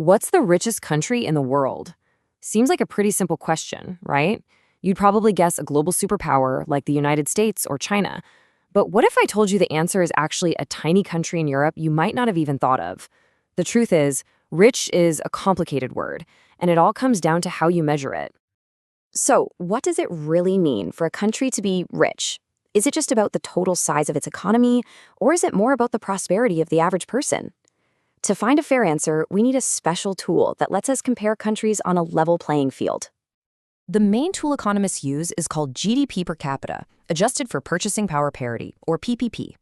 What's the richest country in the world? Seems like a pretty simple question, right? You'd probably guess a global superpower like the United States or China. But what if I told you the answer is actually a tiny country in Europe you might not have even thought of? The truth is, rich is a complicated word, and it all comes down to how you measure it. So, what does it really mean for a country to be rich? Is it just about the total size of its economy, or is it more about the prosperity of the average person? To find a fair answer, we need a special tool that lets us compare countries on a level playing field. The main tool economists use is called GDP per capita, adjusted for purchasing power parity, or PPP.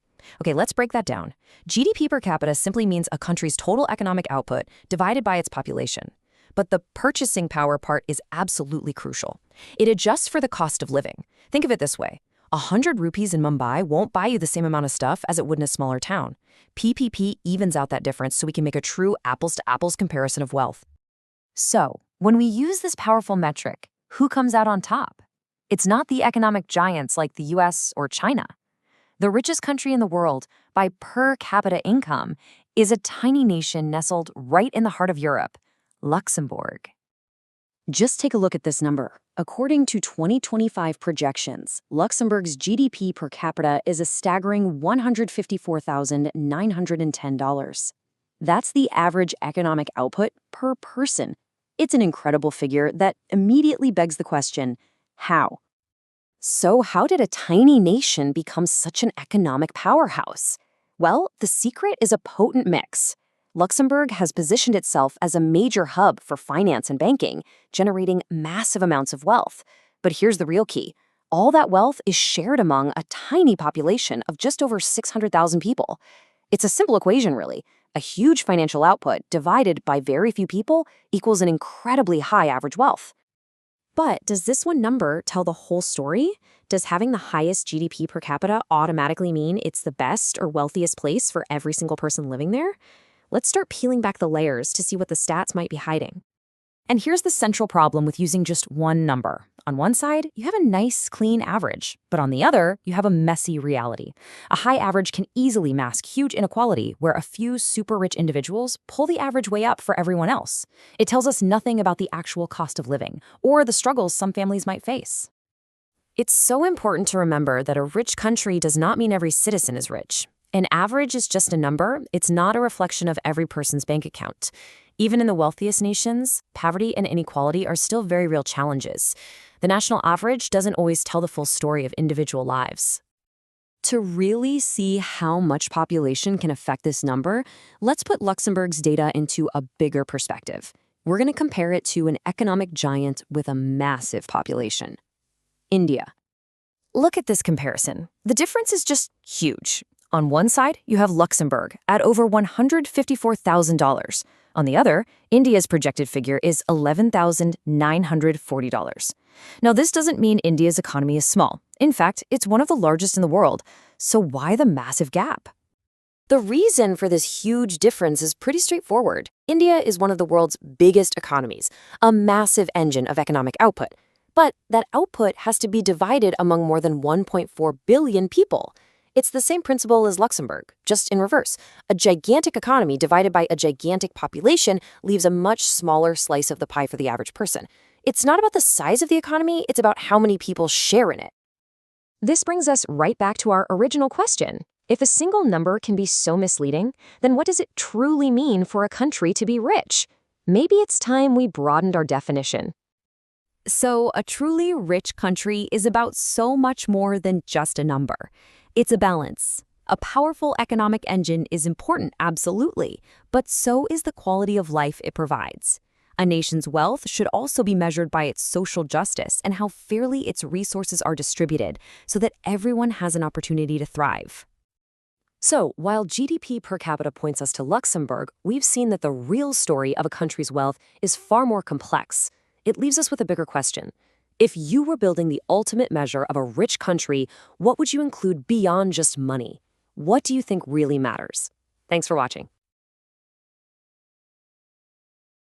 Okay, let's break that down. GDP per capita simply means a country's total economic output divided by its population. But the purchasing power part is absolutely crucial. It adjusts for the cost of living. Think of it this way. 100 rupees in Mumbai won't buy you the same amount of stuff as it would in a smaller town. PPP evens out that difference so we can make a true apples-to-apples comparison of wealth. So, when we use this powerful metric, who comes out on top? It's not the economic giants like the US or China. The richest country in the world, by per capita income, is a tiny nation nestled right in the heart of Europe, Luxembourg. Just take a look at this number. According to 2025 projections, Luxembourg's GDP per capita is a staggering $154,910. That's the average economic output per person. It's an incredible figure that immediately begs the question, how? So how did a tiny nation become such an economic powerhouse? Well, the secret is a potent mix. Luxembourg has positioned itself as a major hub for finance and banking, generating massive amounts of wealth. But here's the real key. All that wealth is shared among a tiny population of just over 600,000 people. It's a simple equation, really. A huge financial output divided by very few people equals an incredibly high average wealth. But does this one number tell the whole story? Does having the highest GDP per capita automatically mean it's the best or wealthiest place for every single person living there? Let's start peeling back the layers to see what the stats might be hiding. And here's the central problem with using just one number. On one side, you have a nice, clean average, but on the other, you have a messy reality. A high average can easily mask huge inequality where a few super rich individuals pull the average way up for everyone else. It tells us nothing about the actual cost of living or the struggles some families might face. It's so important to remember that a rich country does not mean every citizen is rich. An average is just a number. It's not a reflection of every person's bank account. Even in the wealthiest nations, poverty and inequality are still very real challenges. The national average doesn't always tell the full story of individual lives. To really see how much population can affect this number, let's put Luxembourg's data into a bigger perspective. We're going to compare it to an economic giant with a massive population, India. Look at this comparison. The difference is just huge. On one side, you have Luxembourg at over $154,000. On the other, India's projected figure is $11,940. Now, this doesn't mean India's economy is small. In fact, it's one of the largest in the world. So why the massive gap? The reason for this huge difference is pretty straightforward. India is one of the world's biggest economies, a massive engine of economic output. But that output has to be divided among more than 1.4 billion people. It's the same principle as Luxembourg, just in reverse. A gigantic economy divided by a gigantic population leaves a much smaller slice of the pie for the average person. It's not about the size of the economy, it's about how many people share in it. This brings us right back to our original question. If a single number can be so misleading, then what does it truly mean for a country to be rich? Maybe it's time we broadened our definition. So, a truly rich country is about so much more than just a number. It's a balance. A powerful economic engine is important, absolutely, but so is the quality of life it provides. A nation's wealth should also be measured by its social justice and how fairly its resources are distributed so that everyone has an opportunity to thrive. So, while GDP per capita points us to Luxembourg, we've seen that the real story of a country's wealth is far more complex. It leaves us with a bigger question. If you were building the ultimate measure of a rich country, what would you include beyond just money? What do you think really matters? Thanks for watching.